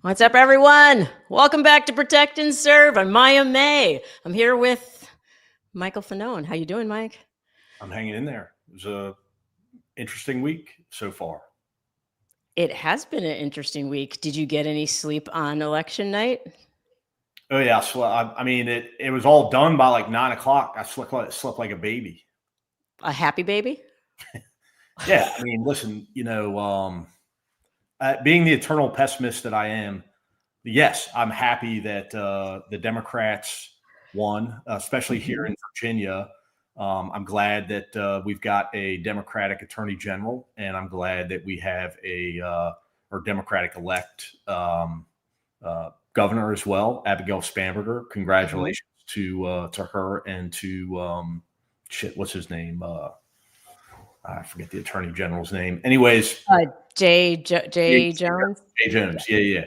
What's up, everyone? Welcome back to Protect and Serve. I'm Maya May. I'm here with Michael Fanone. How you doing, Mike? I'm hanging in there. It was a interesting week so far. It has been an interesting week. Did you get any sleep on election night? Oh yeah, so I mean it was all done by like 9 o'clock. I slept like a baby. A happy baby? Yeah, I mean, listen, being the eternal pessimist that I am, yes, I'm happy that the Democrats won, especially here in Virginia. I'm glad that we've got a Democratic Attorney General, and I'm glad that we have our Democratic elect governor as well, Abigail Spanberger. Congratulations to her and to what's his name? I forget the Attorney General's name. Anyways, Jay Jones. Jay Jones. Yeah.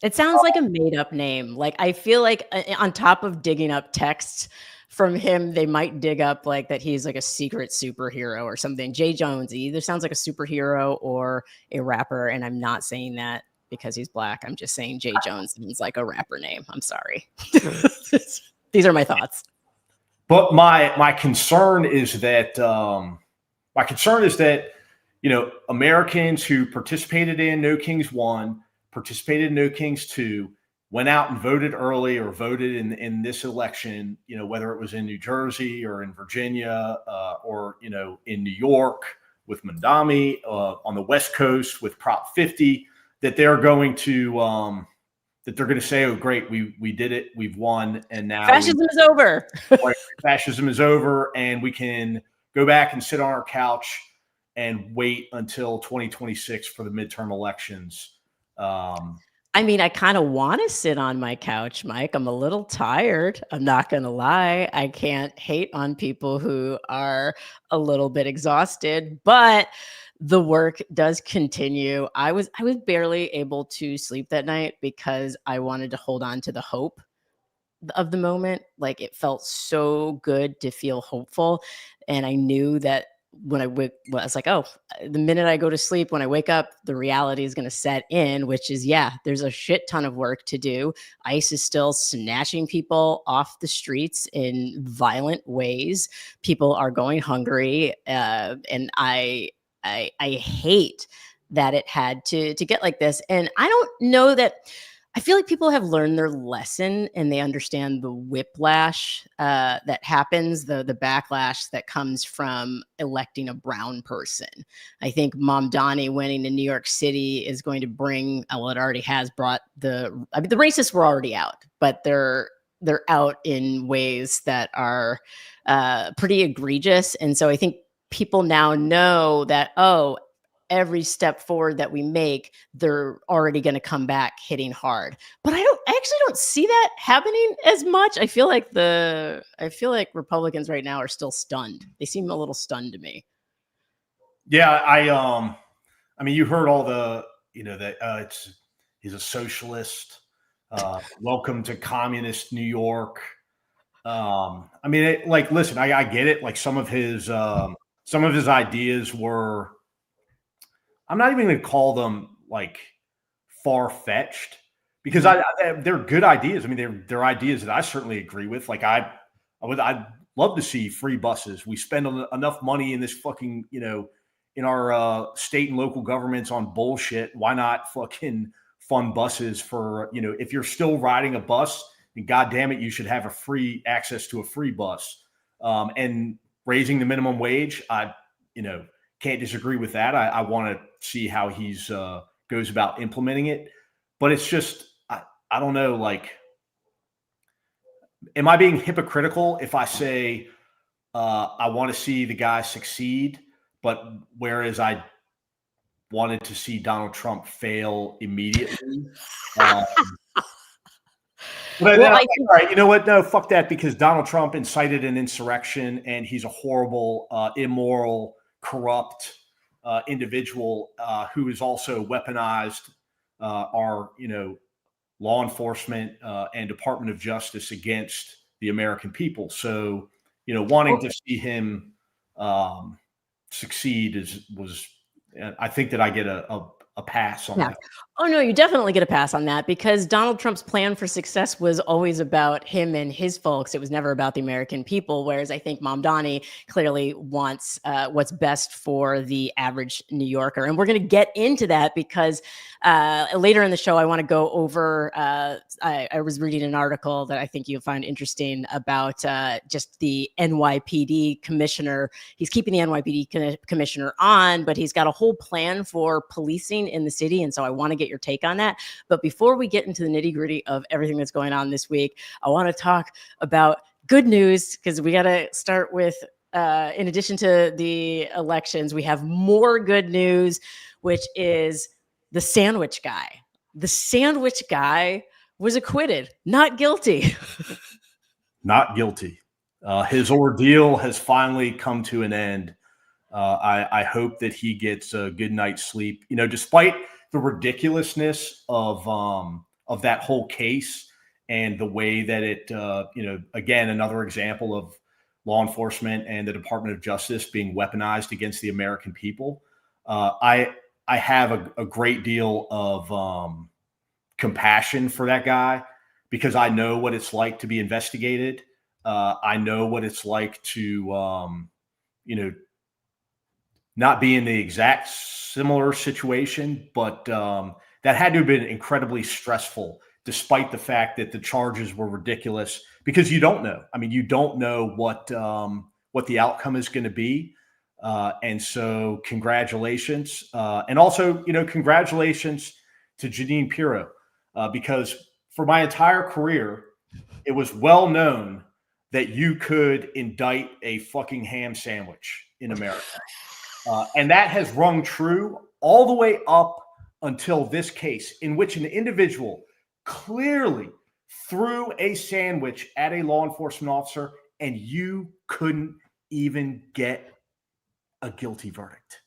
It sounds like a made-up name. Like, I feel like on top of digging up texts from him, they might dig up like that he's like a secret superhero or something. Jay Jones either sounds like a superhero or a rapper, and I'm not saying that because he's black. I'm just saying Jay Jones sounds like a rapper name. I'm sorry. These are my thoughts. But my concern is that Americans who participated in No Kings 1, participated in No Kings 2, went out and voted early or voted in this election, whether it was in New Jersey or in Virginia or in New York with Mamdani, on the West Coast with Prop 50, that they're going to say, "Oh, great, we did it, we've won, and now fascism is over." Fascism is over, and we can go back and sit on our couch and wait until 2026 for the midterm elections. I mean, I kind of want to sit on my couch, Mike. I'm a little tired. I'm not going to lie. I can't hate on people who are a little bit exhausted, but the work does continue. I was barely able to sleep that night because I wanted to hold on to the hope of the moment. Like, it felt so good to feel hopeful. And I knew that when I was like, oh, the minute I go to sleep, when I wake up, the reality is going to set in, which is, yeah, there's a shit ton of work to do. ICE is still snatching people off the streets in violent ways. People are going hungry. And I hate that it had to get like this. And I don't know that, I feel like people have learned their lesson and they understand the whiplash that happens, the backlash that comes from electing a brown person. I think Mamdani winning in New York City is going to bring, well, it already has brought the racists were already out, but they're out in ways that are pretty egregious. And so I think people now know that, oh, every step forward that we make, they're already going to come back hitting hard. But I actually don't see that happening as much. I feel like Republicans right now are still stunned. They seem a little stunned to me. Yeah, I mean, you heard all the, that he's a socialist. Welcome to communist New York. I mean, listen, I get it. Like some of his ideas were, I'm not even going to call them like far-fetched because they're good ideas. I mean, they're ideas that I certainly agree with. Like I'd love to see free buses. We spend enough money in this fucking, in our state and local governments on bullshit. Why not fucking fund buses for, if you're still riding a bus, then God damn it, you should have a free access to a free bus. And raising the minimum wage, can't disagree with that. I want to see how he's goes about implementing it, but it's just I don't know. Like, am I being hypocritical if I say I want to see the guy succeed, but whereas I wanted to see Donald Trump fail immediately? But all right, you know what? No, fuck that, because Donald Trump incited an insurrection, and he's a horrible, immoral, corrupt individual who has also weaponized our, law enforcement and Department of Justice against the American people. So, wanting to see him succeed was. I think that I get a pass on that. Oh, no, you definitely get a pass on that because Donald Trump's plan for success was always about him and his folks. It was never about the American people. Whereas I think Mamdani clearly wants what's best for the average New Yorker. And we're going to get into that because later in the show, I want to go over. I was reading an article that I think you'll find interesting about just the NYPD commissioner. He's keeping the NYPD commissioner on, but he's got a whole plan for policing in the city. And so I want to get your take on that. But before we get into the nitty gritty of everything that's going on this week, I want to talk about good news because we got to start with, in addition to the elections, we have more good news, which is the sandwich guy. The sandwich guy was acquitted, not guilty. Not guilty. His ordeal has finally come to an end. I hope that he gets a good night's sleep. You know, despite the ridiculousness of that whole case and the way that it, you know, again, another example of law enforcement and the Department of Justice being weaponized against the American people. I have a great deal of compassion for that guy because I know what it's like to be investigated. I know what it's like to, you know, not be in the exact similar situation, but that had to have been incredibly stressful, despite the fact that the charges were ridiculous. Because you don't know. I mean, you don't know what the outcome is going to be, and so congratulations, and also, you know, congratulations to Jeanine Pirro, because for my entire career, it was well known that you could indict a fucking ham sandwich in America. And that has rung true all the way up until this case, in which an individual clearly threw a sandwich at a law enforcement officer and you couldn't even get a guilty verdict.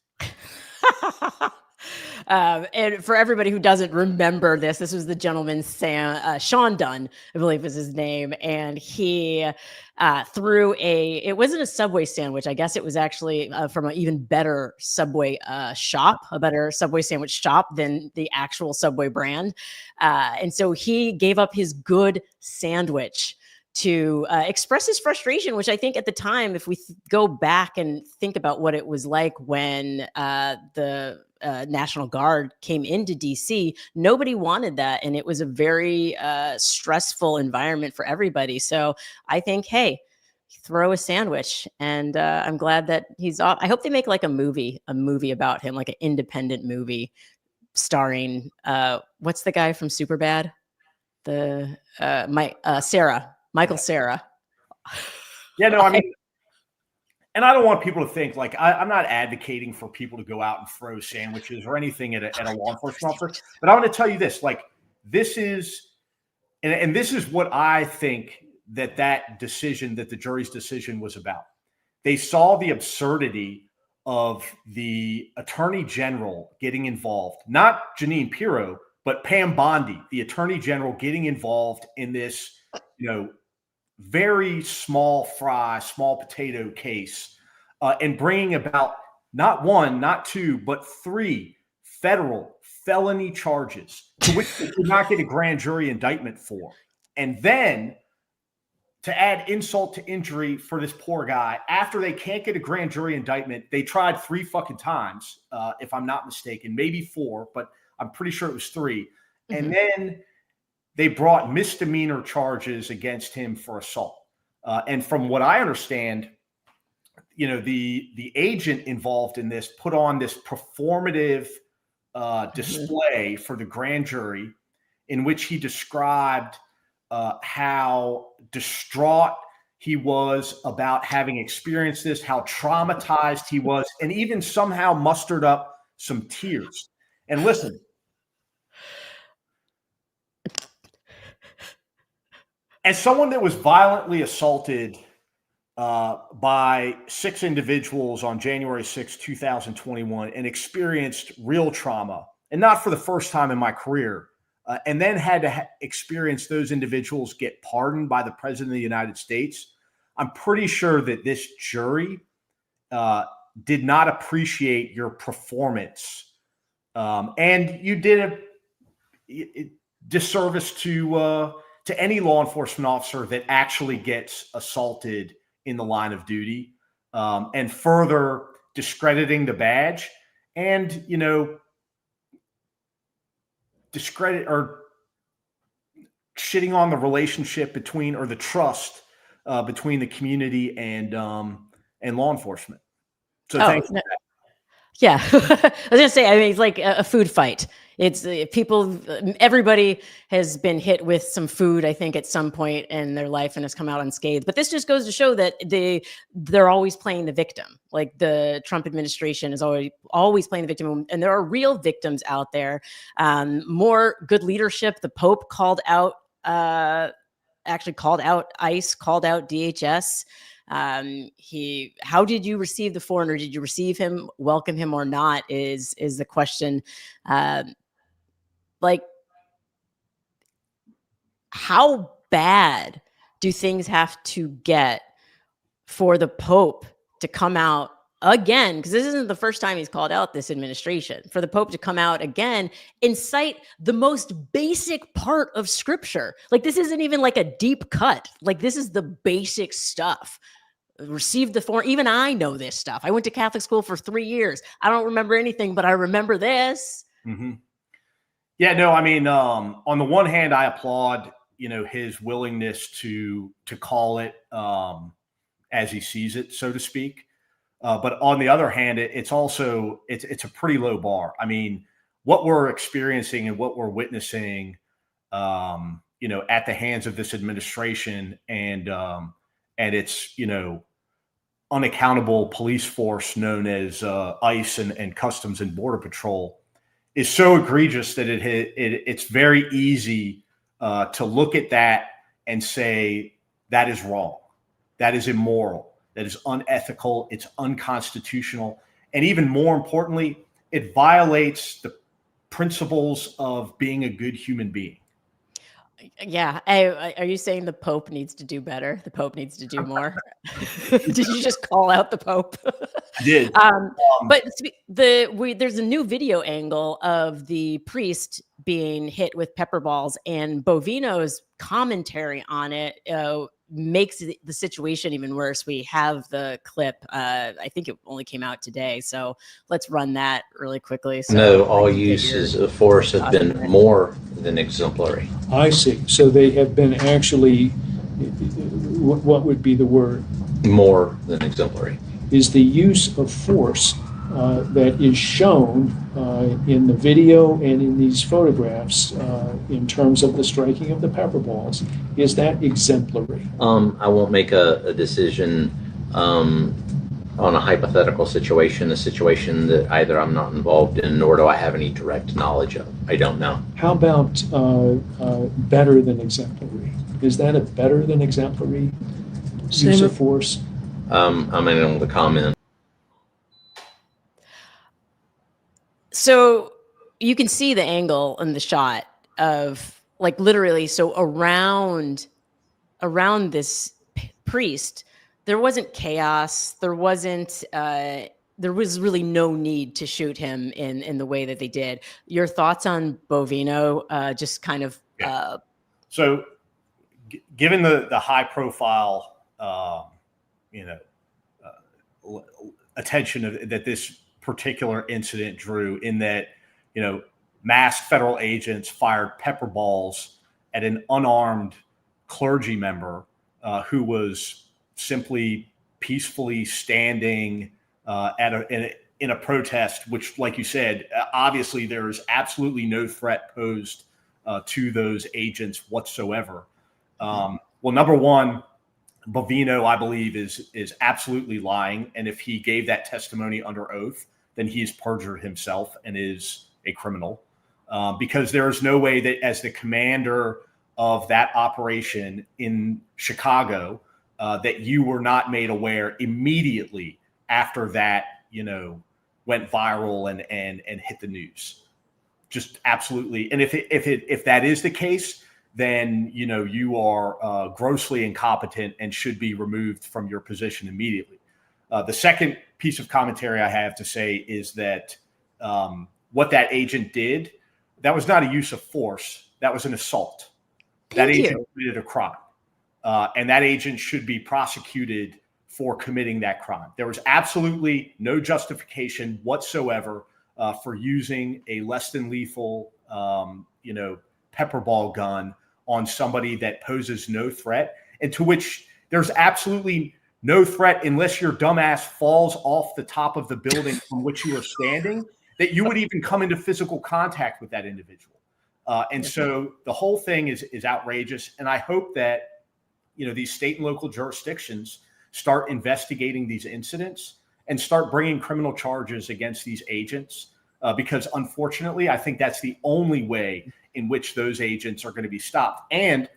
And for everybody who doesn't remember this was the gentleman, Sean Dunn, I believe is his name. And he threw it wasn't a Subway sandwich. I guess it was actually from an even better Subway shop, a better Subway sandwich shop than the actual Subway brand. And so he gave up his good sandwich to express his frustration, which I think at the time, if we go back and think about what it was like when the National Guard came into DC, nobody wanted that. And it was a very stressful environment for everybody. So I think, hey, throw a sandwich. And I'm glad that he's off. I hope they make like a movie about him, like an independent movie starring, what's the guy from Superbad? Michael Cera. Yeah, no, I mean, and I don't want people to think like I'm not advocating for people to go out and throw sandwiches or anything at a law enforcement officer. But I want to tell you this: like this is, and this is what I think that decision, that the jury's decision was about. They saw the absurdity of the attorney general getting involved, not Jeanine Pirro, but Pam Bondi, the attorney general, getting involved in this, you know, very small potato case, and bringing about not one, not two, but 3 federal felony charges to which they could not get a grand jury indictment for. And then to add insult to injury for this poor guy, after they can't get a grand jury indictment, they tried 3 fucking times, if I'm not mistaken, maybe 4, but I'm pretty sure it was 3. Mm-hmm. And then they brought misdemeanor charges against him for assault. And from what I understand, you know, the agent involved in this put on this performative display for the grand jury in which he described how distraught he was about having experienced this, how traumatized he was, and even somehow mustered up some tears. And listen, as someone that was violently assaulted by 6 individuals on January 6, 2021, and experienced real trauma, and not for the first time in my career, and then had to experience those individuals get pardoned by the President of the United States, I'm pretty sure that this jury did not appreciate your performance. And you did disservice to any law enforcement officer that actually gets assaulted in the line of duty, and further discrediting the badge, and discredit or shitting on the relationship between, or the trust between the community and law enforcement. So thanks. Yeah, I was gonna say. I mean, it's like a food fight. It's people. Everybody has been hit with some food, I think, at some point in their life, and has come out unscathed. But this just goes to show that they're always playing the victim. Like the Trump administration is always playing the victim, and there are real victims out there. More good leadership. The Pope called out. Actually called out ICE, called out DHS. How did you receive the foreigner? Did you receive him, welcome him or not, is the question. Like, how bad do things have to get for the Pope to come out again? Because this isn't the first time he's called out this administration. For the Pope to come out again and cite the most basic part of scripture. Like, this isn't even like a deep cut. Like, this is the basic stuff. Received the foreign. Even I know this stuff. I went to Catholic school for 3 years. I don't remember anything, but I remember this. Mm-hmm. Yeah, no, I mean, on the one hand, I applaud, his willingness to call it as he sees it, so to speak. But on the other hand, it's a pretty low bar. I mean, what we're experiencing and what we're witnessing, at the hands of this administration and its, unaccountable police force known as ICE and Customs and Border Patrol is so egregious that it's very easy to look at that and say that is wrong, that is immoral, that is unethical, it's unconstitutional, and even more importantly, it violates the principles of being a good human being. Yeah. Are you saying the Pope needs to do better? The Pope needs to do more? Did you just call out the Pope? I did. But there's a new video angle of the priest being hit with pepper balls, and Bovino's commentary on it makes the situation even worse. We have the clip. I think it only came out today, so let's run that really quickly. So no, all uses of force have been more than exemplary. I see. So they have been actually, what would be the word? More than exemplary. Is the use of force that is shown in the video and in these photographs in terms of the striking of the pepper balls, is that exemplary? I won't make a decision on a hypothetical situation, a situation that either I'm not involved in nor do I have any direct knowledge of. I don't know. How about better than exemplary? Is that a better than exemplary use of force? I'm unable to comment. So you can see the angle in the shot of, like, literally, so around this priest, there wasn't chaos. There wasn't, there was really no need to shoot him in the way that they did. Your thoughts on Bovino, just kind of. So given the high profile, attention that this particular incident drew, in that, masked federal agents fired pepper balls at an unarmed clergy member who was simply peacefully standing in a protest, which, like you said, obviously there is absolutely no threat posed to those agents whatsoever. Well, number one, Bovino, I believe, is absolutely lying, and if he gave that testimony under oath, then he's perjured himself and is a criminal, because there is no way that, as the commander of that operation in Chicago, that you were not made aware immediately after that, went viral and hit the news. Just absolutely. And if that is the case, then you are grossly incompetent and should be removed from your position immediately. The second piece of commentary I have to say is that what that agent did that was not a use of force. That was an assault. That agent committed a crime. And that agent should be prosecuted for committing that crime. There was absolutely no justification whatsoever for using a less than lethal, pepper ball gun on somebody that poses no threat, and to which there's absolutely no threat unless your dumbass falls off the top of the building from which you are standing, that you would even come into physical contact with that individual. And so the whole thing is outrageous. And I hope that, these state and local jurisdictions start investigating these incidents and start bringing criminal charges against these agents. Because unfortunately, I think that's the only way in which those agents are going to be stopped. And,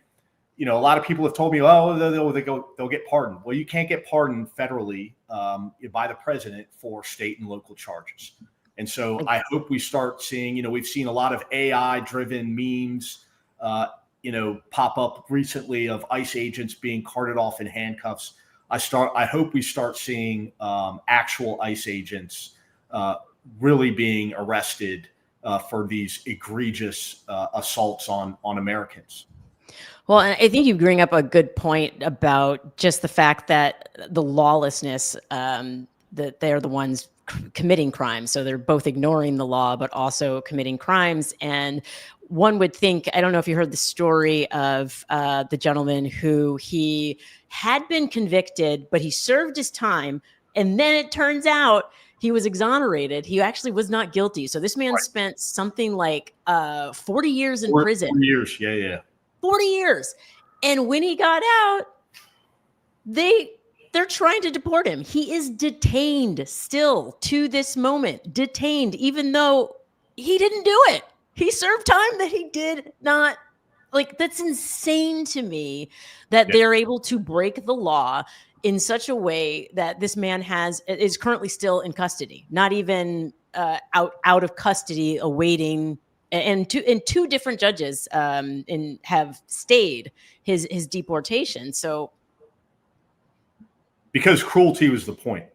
a lot of people have told me, they'll get pardoned. Well, you can't get pardoned federally by the president for state and local charges. And so I hope we start seeing, we've seen a lot of AI-driven memes, pop up recently of ICE agents being carted off in handcuffs. I hope we start seeing actual ICE agents really being arrested for these egregious assaults on Americans. Well, and I think you bring up a good point about just the fact that the lawlessness, that they're the ones committing crimes. So they're both ignoring the law, but also committing crimes. And one would think, I don't know if you heard the story of the gentleman who he had been convicted, but he served his time. And then it turns out he was exonerated. He actually was not guilty. So this man spent something like 40 years in prison. 40 years, yeah. 40 years. And when he got out, they're trying to deport him. He is detained still to this moment, detained, even though he didn't do it. He served time that he did not. Like, that's insane to me that they're able to break the law in such a way that this man is currently still in custody, not even out of custody, awaiting. And two different judges have stayed his deportation. So, because cruelty was the point.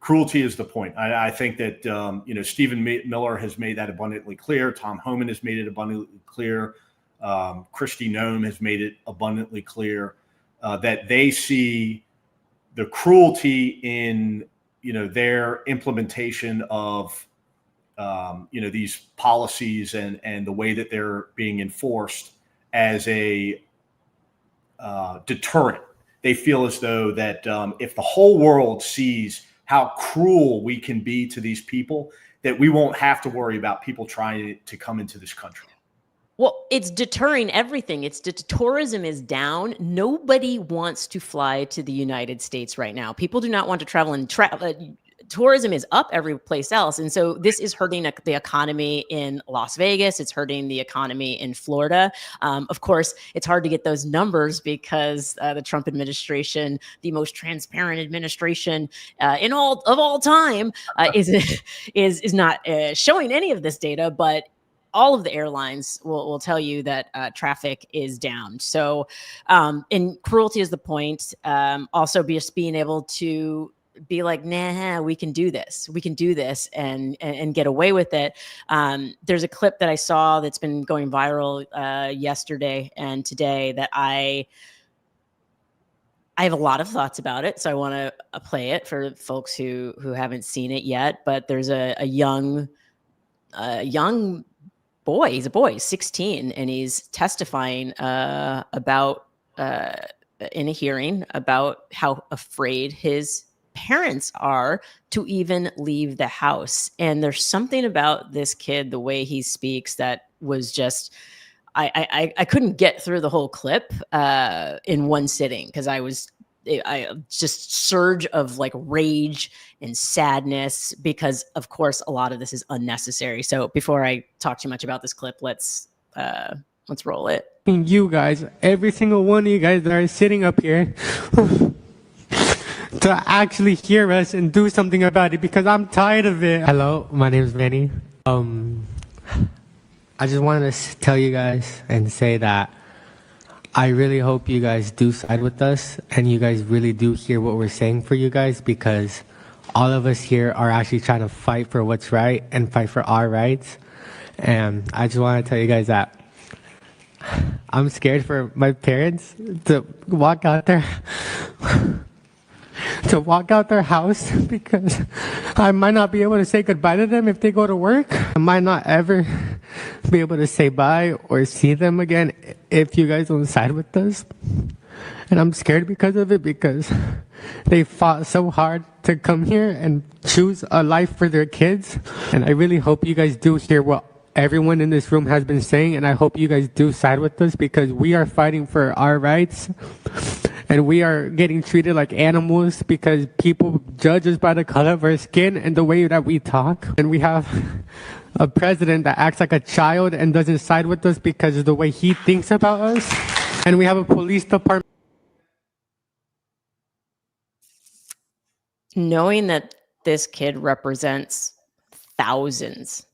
Cruelty is the point. I think that Stephen Miller has made that abundantly clear. Tom Homan has made it abundantly clear. Kristi Noem has made it abundantly clear that they see the cruelty in their implementation of these policies and the way that they're being enforced as a deterrent. They feel as though that if the whole world sees how cruel we can be to these people, that we won't have to worry about people trying to come into this country. Well, it's deterring everything. Tourism is down. Nobody wants to fly to the United States right now. People do not want to travel, and tourism is up every place else. And so this is hurting the economy in Las Vegas. It's hurting the economy in Florida. Of course, it's hard to get those numbers because the Trump administration, the most transparent administration of all time, is not showing any of this data, but all of the airlines will tell you that traffic is down. So, and cruelty is the point. Also, just being able to be like, nah, we can do this. We can do this and get away with it. There's a clip that I saw that's been going viral yesterday and today that I have a lot of thoughts about it. So I want to play it for folks who haven't seen it yet. But there's a young boy. He's a boy, 16, and he's testifying about in a hearing about how afraid his parents are to even leave the house. And there's something about this kid, the way he speaks, that was just, I couldn't get through the whole clip in one sitting because I just surge of like rage and sadness because of course a lot of this is unnecessary. So before I talk too much about this clip, let's roll it. You guys, every single one of you guys that are sitting up here to actually hear us and do something about it because I'm tired of it. Hello, my name is Manny. I just wanted to tell you guys and say that I really hope you guys do side with us and you guys really do hear what we're saying for you guys, because all of us here are actually trying to fight for what's right and fight for our rights. And I just want to tell you guys that I'm scared for my parents to walk out there. To walk out their house because I might not be able to say goodbye to them if they go to work. I might not ever be able to say bye or see them again if you guys don't side with us. And I'm scared because of it, because they fought so hard to come here and choose a life for their kids. And I really hope you guys do hear what everyone in this room has been saying, and I hope you guys do side with us, because we are fighting for our rights. And we are getting treated like animals because people judge us by the color of our skin and the way that we talk. And we have a president that acts like a child and doesn't side with us because of the way he thinks about us. And we have a police department. Knowing that this kid represents thousands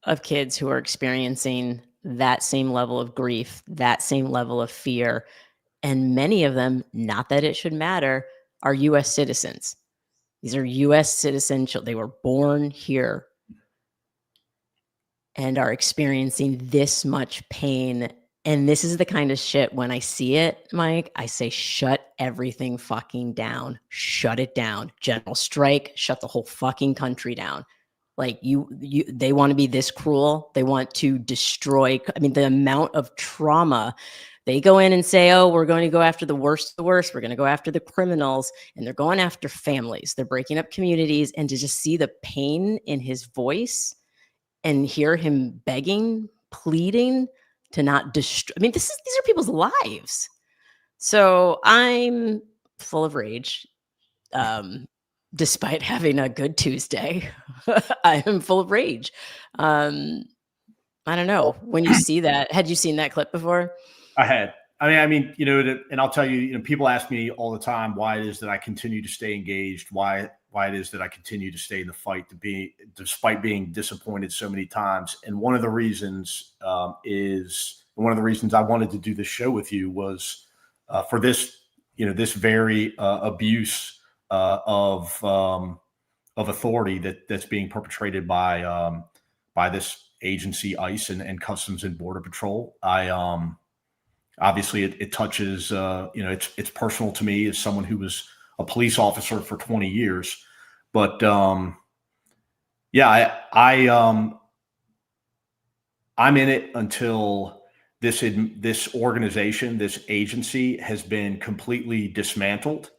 of kids who are experiencing that same level of grief, that same level of fear, and many of them, not that it should matter, are U.S. citizens. These are U.S. citizen children. They were born here and are experiencing this much pain. And this is the kind of shit, when I see it, Mike, I say, shut everything fucking down. Shut it down. General strike, shut the whole fucking country down. Like they want to be this cruel. They want to destroy. I mean, the amount of trauma. They go in and say, oh, we're going to go after the worst of the worst. We're going to go after the criminals. And they're going after families. They're breaking up communities. And to just see the pain in his voice and hear him begging, pleading to not destroy. I mean, these are people's lives. So I'm full of rage. Despite having a good Tuesday, I am full of rage. I don't know. When you see that, had you seen that clip before? I had. I mean, and I'll tell you, people ask me all the time why it is that I continue to stay engaged, why it is that I continue to stay in the fight, despite being disappointed so many times. And one of the reasons I wanted to do this show with you was for this, this very abuse of authority that's being perpetrated by this agency, ICE and Customs and Border Patrol. Obviously, it touches, it's personal to me as someone who was a police officer for 20 years. But I'm in it until this organization, this agency has been completely dismantled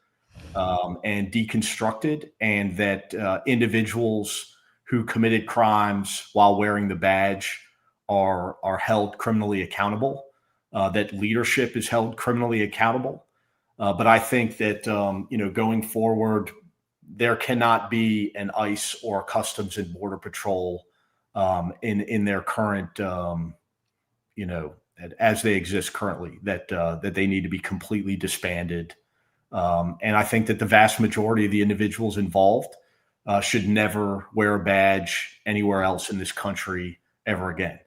and deconstructed, and that individuals who committed crimes while wearing the badge are held criminally accountable. That leadership is held criminally accountable. But I think that, going forward, there cannot be an ICE or a Customs and Border Patrol in their current, as they exist currently, that they need to be completely disbanded. And I think that the vast majority of the individuals involved should never wear a badge anywhere else in this country ever again.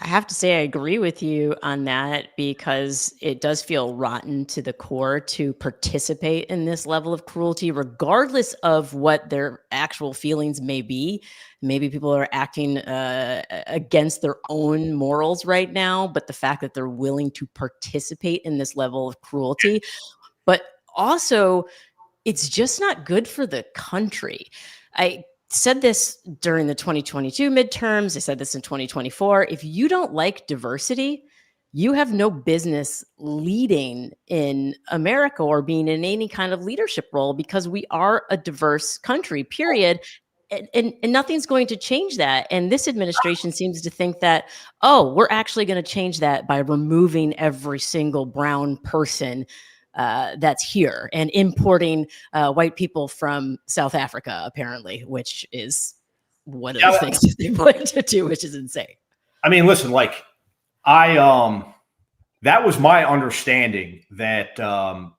I have to say I agree with you on that, because it does feel rotten to the core to participate in this level of cruelty, regardless of what their actual feelings may be. Maybe people are acting against their own morals right now, but the fact that they're willing to participate in this level of cruelty, but also it's just not good for the country. I said this during the 2022 midterms. I said this in 2024. If you don't like diversity, you have no business leading in America or being in any kind of leadership role, because we are a diverse country, period. And nothing's going to change that. And this administration seems to think that, oh, we're actually going to change that by removing every single brown person that's here and importing white people from South Africa, apparently, which is one of the things that they wanted to do, which is insane. I mean, listen, like that was my understanding, that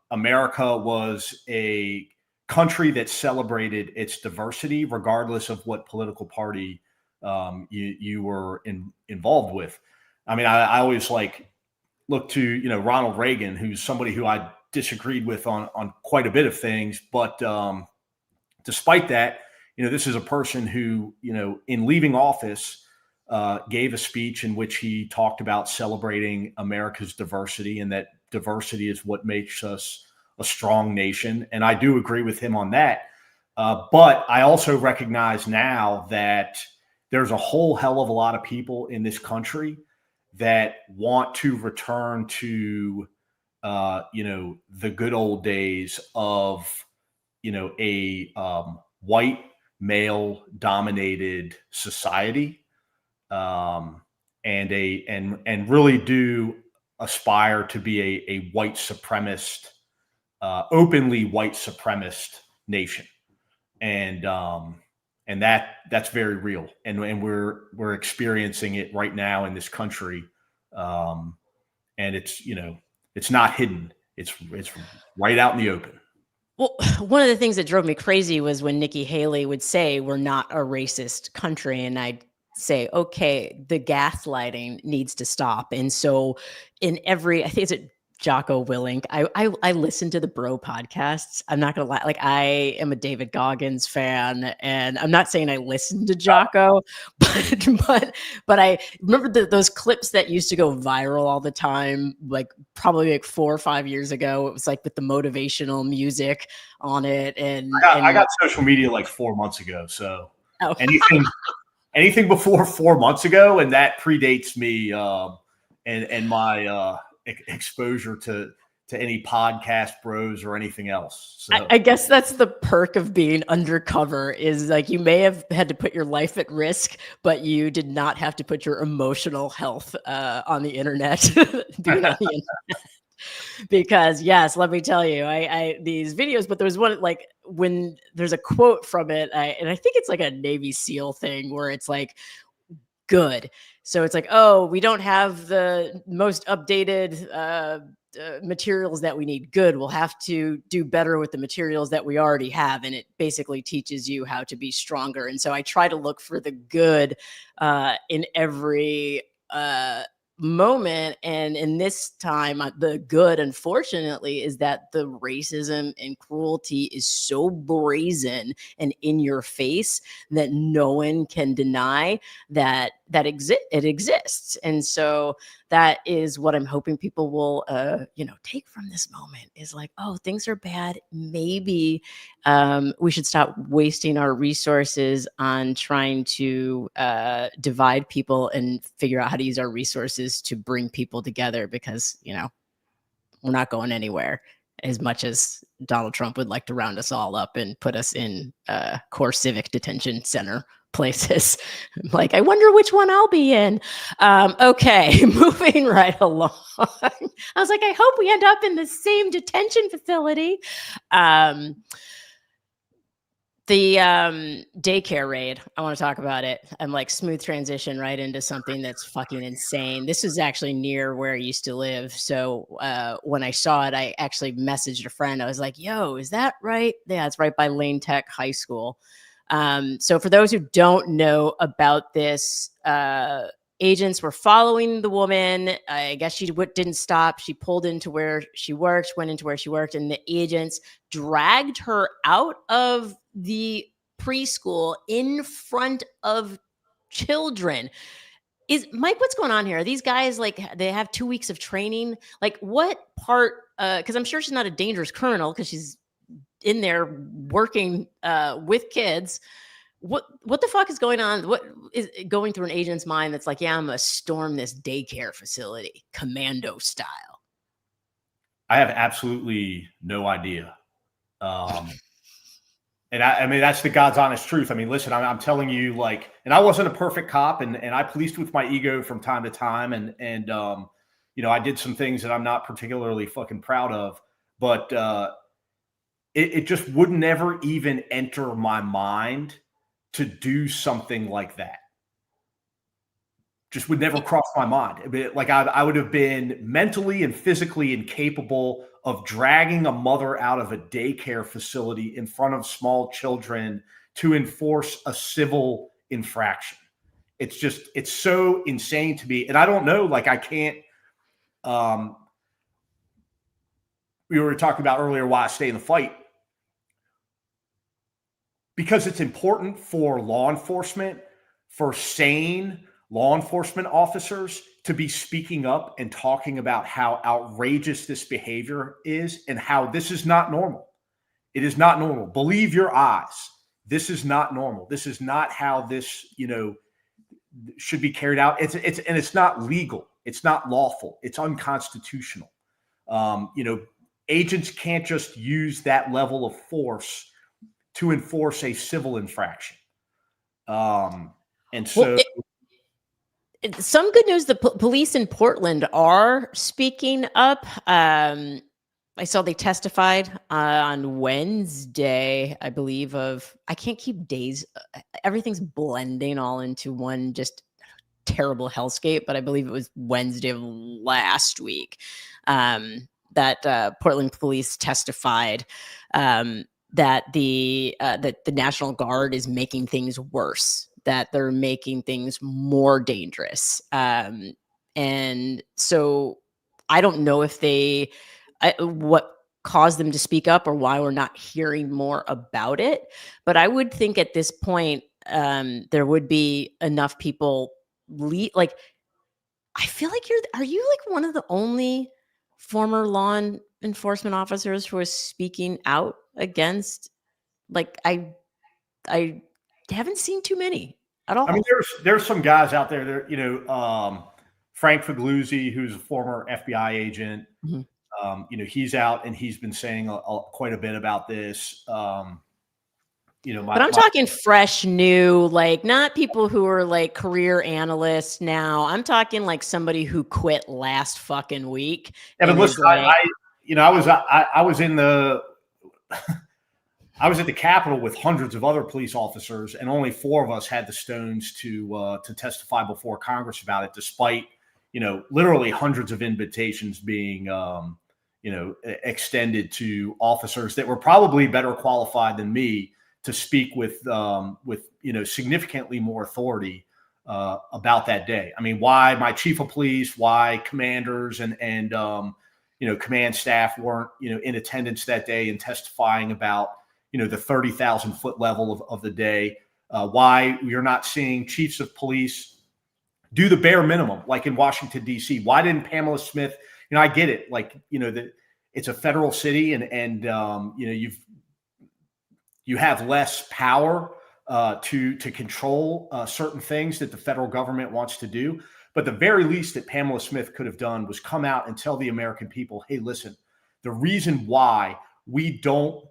America was a country that celebrated its diversity, regardless of what political party you were involved with. I mean, I always look to, Ronald Reagan, who's somebody who I disagreed with on quite a bit of things. But despite that, this is a person who, in leaving office, gave a speech in which he talked about celebrating America's diversity, and that diversity is what makes us a strong nation. And I do agree with him on that. But I also recognize now that there's a whole hell of a lot of people in this country that want to return to, the good old days of, a white male dominated society, and really do aspire to be a white supremacist, openly white supremacist nation. And that's very real. And we're experiencing it right now in this country. And it's not hidden. It's right out in the open. Well, one of the things that drove me crazy was when Nikki Haley would say, we're not a racist country. And I'd say, okay, the gaslighting needs to stop. And so I think it's Jocko Willink. I listen to the Bro podcasts. I'm not going to lie. Like, I am a David Goggins fan, and I'm not saying I listen to Jocko, but I remember those clips that used to go viral all the time, like probably like 4 or 5 years ago. It was like with the motivational music on it. And I got social media like 4 months ago. So anything before 4 months ago, and that predates me, and my, exposure to any podcast bros or anything else. So I guess that's the perk of being undercover, is like, you may have had to put your life at risk, but you did not have to put your emotional health on the internet. Being on the internet. Because yes, let me tell you, I these videos, but there's one, like, when there's a quote from it, and I think it's like a Navy SEAL thing where it's like, good. So it's like, oh, we don't have the most updated materials that we need. Good. We'll have to do better with the materials that we already have. And it basically teaches you how to be stronger. And so I try to look for the good in every moment. And in this time, the good, unfortunately, is that the racism and cruelty is so brazen and in your face that no one can deny that it exists. And so that is what I'm hoping people will take from this moment, is like, oh, things are bad. Maybe we should stop wasting our resources on trying to divide people and figure out how to use our resources to bring people together, because we're not going anywhere, as much as Donald Trump would like to round us all up and put us in core civic detention center places. Like, I wonder which one I'll be in. Okay, moving right along. I was like, I hope we end up in the same detention facility. The daycare raid, I want to talk about it. I'm like, smooth transition right into something that's fucking insane. This is actually near where I used to live. So when I saw it, I actually messaged a friend. I was like, yo, is that right? Yeah, it's right by Lane Tech High School. So for those who don't know about this, agents were following the woman. I guess she didn't stop. She pulled into where she worked, went into where she worked, and the agents dragged her out of the preschool in front of children. Mike, what's going on here? Are these guys, like, they have 2 weeks of training? Like, what part? Because I'm sure she's not a dangerous criminal, because she's in there working with kids. What the fuck is going on? What is going through an agent's mind that's like, yeah, I'm gonna storm this daycare facility commando style? I have absolutely no idea. And I mean, that's the God's honest truth. I mean, listen, I'm telling you, like, and I wasn't a perfect cop, and I policed with my ego from time to time. And I did some things that I'm not particularly fucking proud of, but it just would never even enter my mind to do something like that. Just would never cross my mind. I mean, like, I would have been mentally and physically incapable of dragging a mother out of a daycare facility in front of small children to enforce a civil infraction. It's so insane to me. And I don't know, like, I can't, we were talking about earlier why I stay in the fight. because it's important for law enforcement, for sane law enforcement officers to be speaking up and talking about how outrageous this behavior is and how this is not normal. It is not normal. Believe your eyes. This is not normal. This is not how this, should be carried out. It's not legal. It's not lawful. It's unconstitutional. Agents can't just use that level of force to enforce a civil infraction. And so, some good news: the police in Portland are speaking up. I saw they testified on Wednesday, I believe. I can't keep days. Everything's blending all into one just terrible hellscape. But I believe it was Wednesday of last week that Portland police testified that the National Guard is making things worse, that they're making things more dangerous. And so I don't know if what caused them to speak up or why we're not hearing more about it. But I would think at this point, there would be enough people like, I feel like are you like one of the only former law enforcement officers who are speaking out against, like, I haven't seen too many at all. I mean, there's some guys out there that, Frank Figluzzi, who's a former FBI agent, he's out and he's been saying quite a bit about this. But I'm talking fresh, new, like not people who are like career analysts now. I'm talking like somebody who quit last fucking week. Yeah, but listen, I was in the I was at the Capitol with hundreds of other police officers, and only 4 of us had the stones to testify before Congress about it, despite literally hundreds of invitations being extended to officers that were probably better qualified than me to speak with significantly more authority about that day. I mean, why my chief of police, why commanders and command staff weren't in attendance that day and testifying about the 30,000 foot level of the day. Why you're not seeing chiefs of police do the bare minimum, like in Washington D.C. Why didn't Pamela Smith? I get it, like that it's a federal city and you have less power to control certain things that the federal government wants to do. But the very least that Pamela Smith could have done was come out and tell the American people, hey, listen, the reason why we don't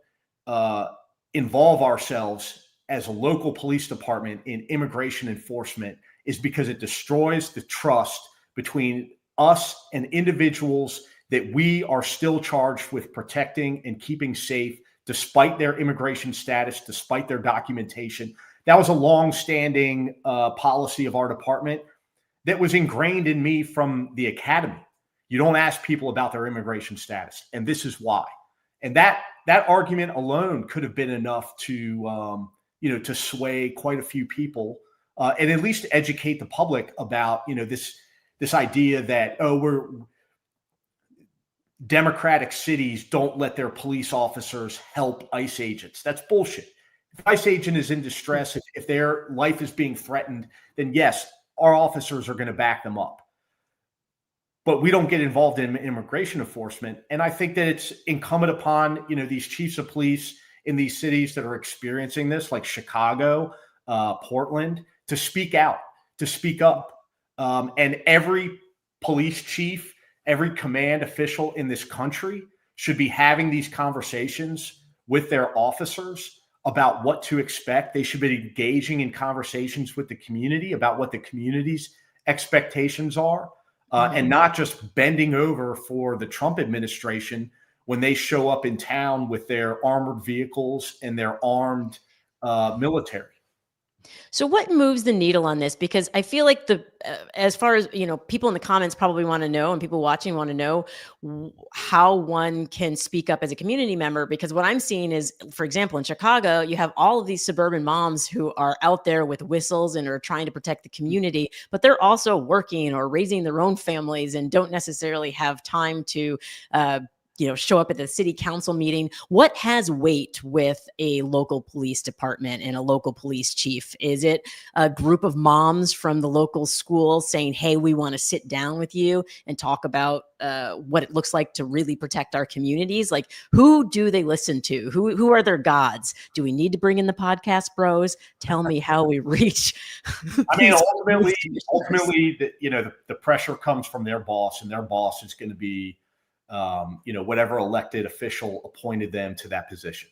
involve ourselves as a local police department in immigration enforcement is because it destroys the trust between us and individuals that we are still charged with protecting and keeping safe, despite their immigration status, despite their documentation. That was a long-standing policy of our department that was ingrained in me from the academy. You don't ask people about their immigration status, and this is why. And that argument alone could have been enough to to sway quite a few people and at least educate the public about this idea that we're democratic cities don't let their police officers help ICE agents. That's bullshit. If ICE agent is in distress, if their life is being threatened, then yes, our officers are going to back them up. But we don't get involved in immigration enforcement. And I think that it's incumbent upon, these chiefs of police in these cities that are experiencing this, like Chicago, Portland, to speak out, to speak up. And every police chief, every command official in this country should be having these conversations with their officers about what to expect. They should be engaging in conversations with the community about what the community's expectations are, and not just bending over for the Trump administration when they show up in town with their armored vehicles and their armed military. So what moves the needle on this? Because I feel like as far as, people in the comments probably want to know, and people watching want to know how one can speak up as a community member. Because what I'm seeing is, for example, in Chicago, you have all of these suburban moms who are out there with whistles and are trying to protect the community, but they're also working or raising their own families and don't necessarily have time to, show up at the city council meeting. What has weight with a local police department and a local police chief? Is it a group of moms from the local school saying, hey, we want to sit down with you and talk about what it looks like to really protect our communities? Like, who do they listen to? Who are their gods? Do we need to bring in the podcast bros? Tell me how we reach. I mean, ultimately, the pressure comes from their boss, and their boss is going to be, whatever elected official appointed them to that position.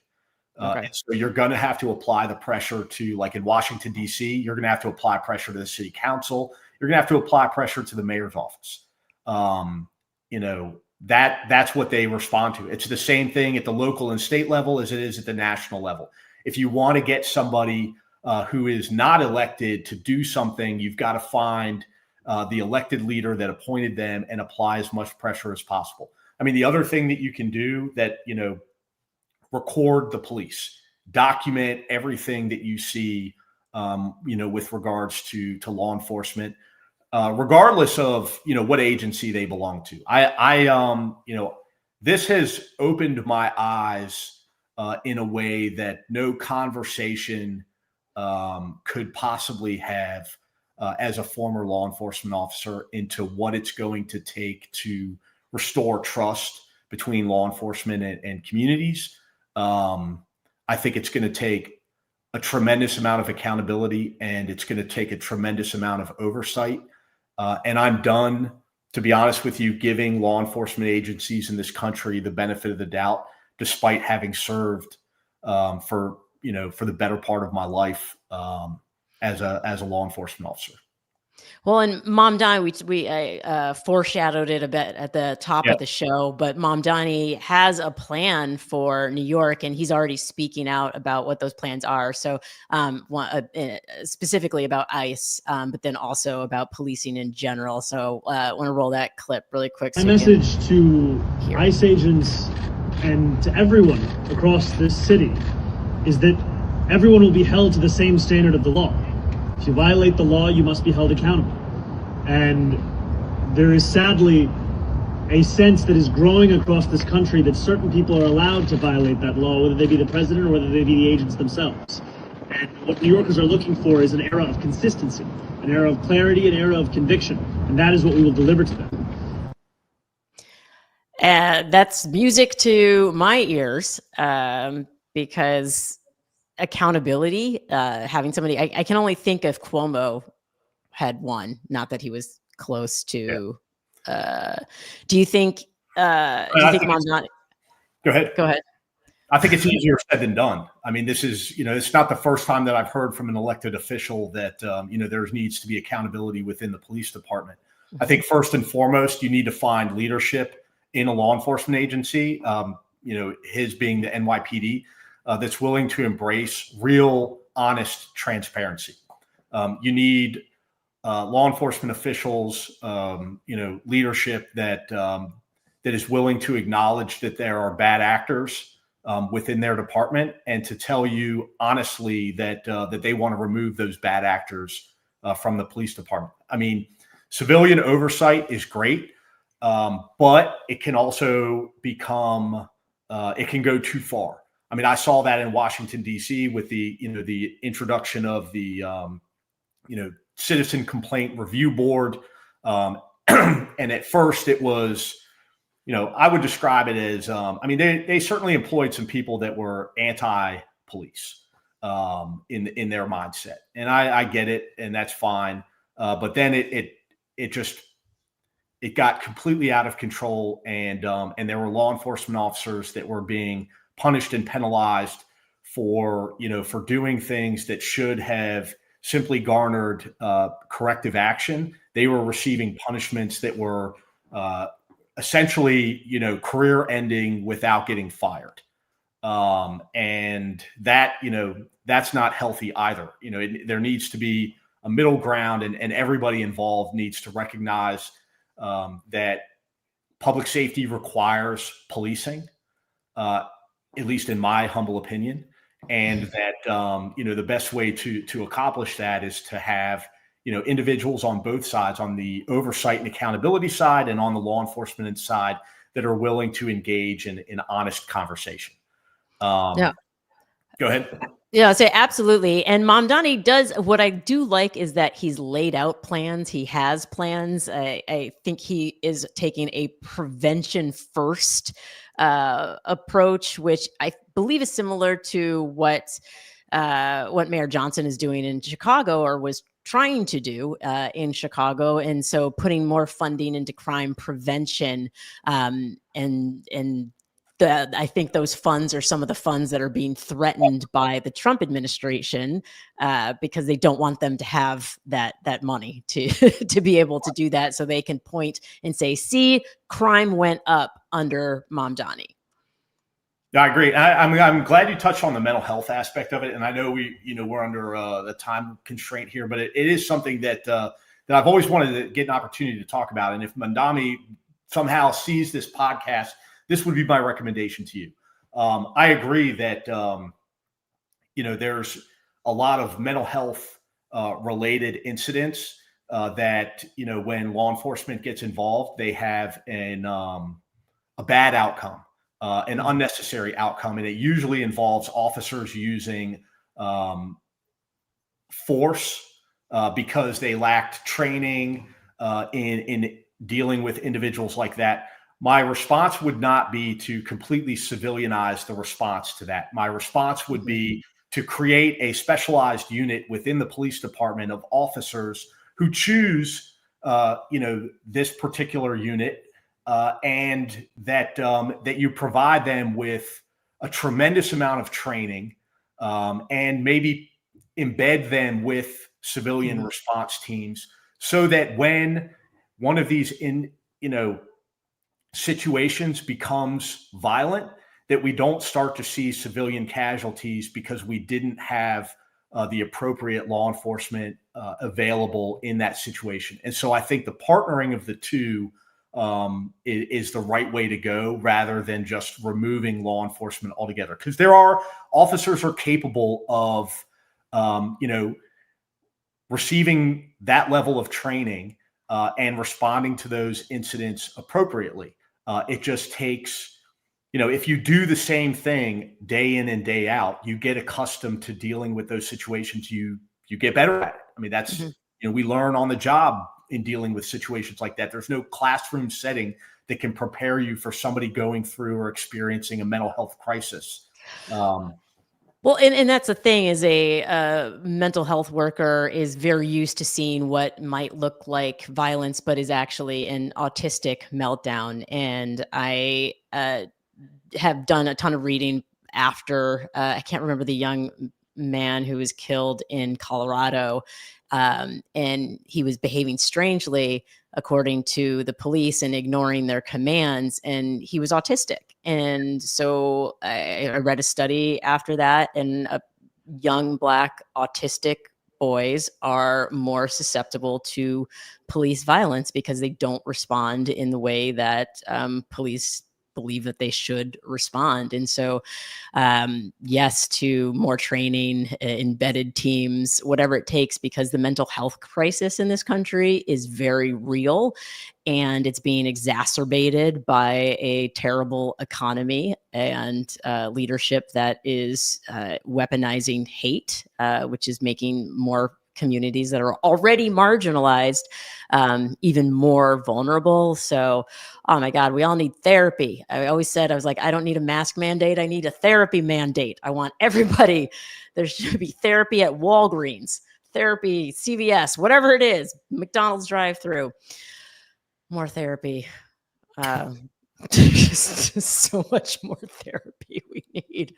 Okay. And so you're going to have to apply the pressure to, like in Washington, D.C., you're going to have to apply pressure to the city council. You're going to have to apply pressure to the mayor's office. That's what they respond to. It's the same thing at the local and state level as it is at the national level. If you want to get somebody who is not elected to do something, you've got to find the elected leader that appointed them and apply as much pressure as possible. I mean, the other thing that you can do that, record the police, document everything that you see, with regards to law enforcement, regardless of, what agency they belong to. This has opened my eyes in a way that no conversation could possibly have as a former law enforcement officer into what it's going to take to restore trust between law enforcement and communities. I think it's going to take a tremendous amount of accountability, and it's going to take a tremendous amount of oversight. And I'm done, to be honest with you, giving law enforcement agencies in this country the benefit of the doubt, despite having served for the better part of my life as a law enforcement officer. Well, and Mamdani, we foreshadowed it a bit at the top of the show, but Mamdani has a plan for New York, and he's already speaking out about what those plans are. So specifically about ICE, but then also about policing in general. So I want to roll that clip really quick. My message to ICE agents and to everyone across this city is that everyone will be held to the same standard of the law. If you violate the law, you must be held accountable. And there is sadly a sense that is growing across this country that certain people are allowed to violate that law, whether they be the president or whether they be the agents themselves. And what New Yorkers are looking for is an era of consistency, an era of clarity, an era of conviction. And that is what we will deliver to them. That's music to my ears, because accountability, having somebody, I can only think if Cuomo had won, not that he was close to. Do you think Mamdani? Go ahead. I think it's easier said than done. I mean, this is, it's not the first time that I've heard from an elected official that, there needs to be accountability within the police department. I think first and foremost, you need to find leadership in a law enforcement agency, his being the NYPD, that's willing to embrace real, honest transparency. You need law enforcement officials, leadership that is willing to acknowledge that there are bad actors within their department, and to tell you honestly that they want to remove those bad actors from the police department. I mean, civilian oversight is great, but it can also become it can go too far. I mean, I saw that in Washington, D.C. with the introduction of the Citizen Complaint Review Board, and at first it was, I would describe it as, they certainly employed some people that were anti-police in their mindset, and I get it, and that's fine. But then it got completely out of control, and there were law enforcement officers that were being punished and penalized for doing things that should have simply garnered corrective action. They were receiving punishments that were essentially, career ending without getting fired. And that, that's not healthy either. There needs to be a middle ground, and everybody involved needs to recognize that public safety requires policing, at least in my humble opinion. And that, the best way to accomplish that is to have, individuals on both sides, on the oversight and accountability side and on the law enforcement side, that are willing to engage in honest conversation. Yeah. Go ahead. Yeah, say absolutely. And Mamdani does, what I do like is that he's laid out plans. He has plans. I think he is taking a prevention first approach, which I believe is similar to what Mayor Johnson is doing in Chicago, or was trying to do in Chicago. And so putting more funding into crime prevention, and I think those funds are some of the funds that are being threatened by the Trump administration, because they don't want them to have that money to to be able to do that, so they can point and say, "See, crime went up under Mamdani." Yeah, I agree. I'm glad you touched on the mental health aspect of it, and I know we're under the time constraint here, but it is something that I've always wanted to get an opportunity to talk about. And if Mamdani somehow sees this podcast, this would be my recommendation to you. I agree that, there's a lot of mental health related incidents that, when law enforcement gets involved, they have a bad outcome, an unnecessary outcome. And it usually involves officers using force because they lacked training in dealing with individuals like that. My response would not be to completely civilianize the response to that. My response would be to create a specialized unit within the police department of officers who choose, this particular unit, and that you provide them with a tremendous amount of training, and maybe embed them with civilian response teams, so that when one of these situations becomes violent, that we don't start to see civilian casualties because we didn't have the appropriate law enforcement available in that situation. And so I think the partnering of the two is the right way to go, rather than just removing law enforcement altogether. Because officers are capable of, receiving that level of training and responding to those incidents appropriately. It just takes, if you do the same thing day in and day out, you get accustomed to dealing with those situations. You get better at it. I mean, that's, we learn on the job in dealing with situations like that. There's no classroom setting that can prepare you for somebody going through or experiencing a mental health crisis. Well, and that's the thing, is a mental health worker is very used to seeing what might look like violence, but is actually an autistic meltdown. And I have done a ton of reading after, I can't remember the young man who was killed in Colorado, and he was behaving strangely, according to the police, and ignoring their commands, and he was autistic. And so I read a study after that, and young Black autistic boys are more susceptible to police violence because they don't respond in the way that police believe that they should respond. And so, yes, to more training, embedded teams, whatever it takes, because the mental health crisis in this country is very real, and it's being exacerbated by a terrible economy and leadership that is weaponizing hate, which is making more communities that are already marginalized even more vulnerable. So, oh my God, we all need therapy. I always said, I was like, I don't need a mask mandate. I need a therapy mandate. I want everybody, there should be therapy at Walgreens, therapy, CVS, whatever it is, McDonald's drive-through, more therapy. Just so much more therapy we need.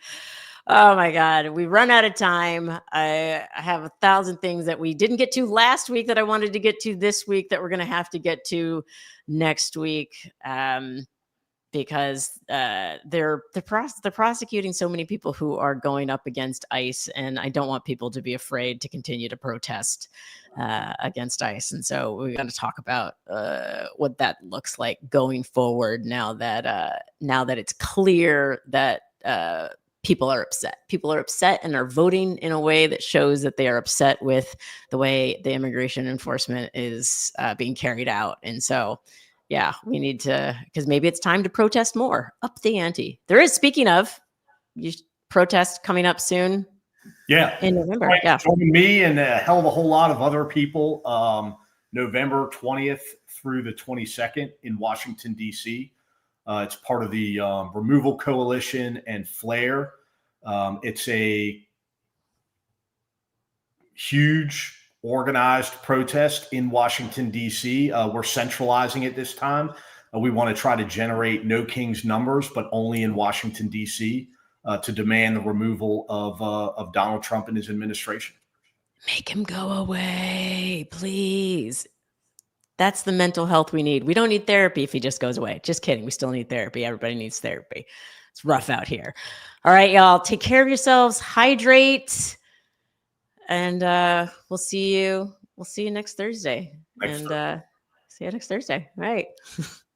Oh my God, we run out of time. I have 1,000 things that we didn't get to last week that I wanted to get to this week that we're going to have to get to next week, because they're prosecuting so many people who are going up against ICE, and I don't want people to be afraid to continue to protest against ICE. And so we're going to talk about what that looks like going forward, now that it's clear that people are upset. People are upset and are voting in a way that shows that they are upset with the way the immigration enforcement is being carried out. And so yeah, we need to, because maybe it's time to protest more, up the ante. There is, speaking of, protest coming up soon. Yeah. In November. Right. Yeah. Join me and a hell of a whole lot of other people. November 20th through the 22nd in Washington, D.C. It's part of the Removal Coalition and FLAIR. It's a huge organized protest in Washington, D.C. We're centralizing it this time. We want to try to generate no king's numbers, but only in Washington, D.C. To demand the removal of Donald Trump and his administration. Make him go away, please. That's the mental health we need. We don't need therapy if he just goes away. Just kidding. We still need therapy. Everybody needs therapy. It's rough out here. All right, y'all. Take care of yourselves. Hydrate. And we'll see you. We'll see you next Thursday. See you next Thursday. All right.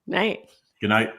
Night. Good night.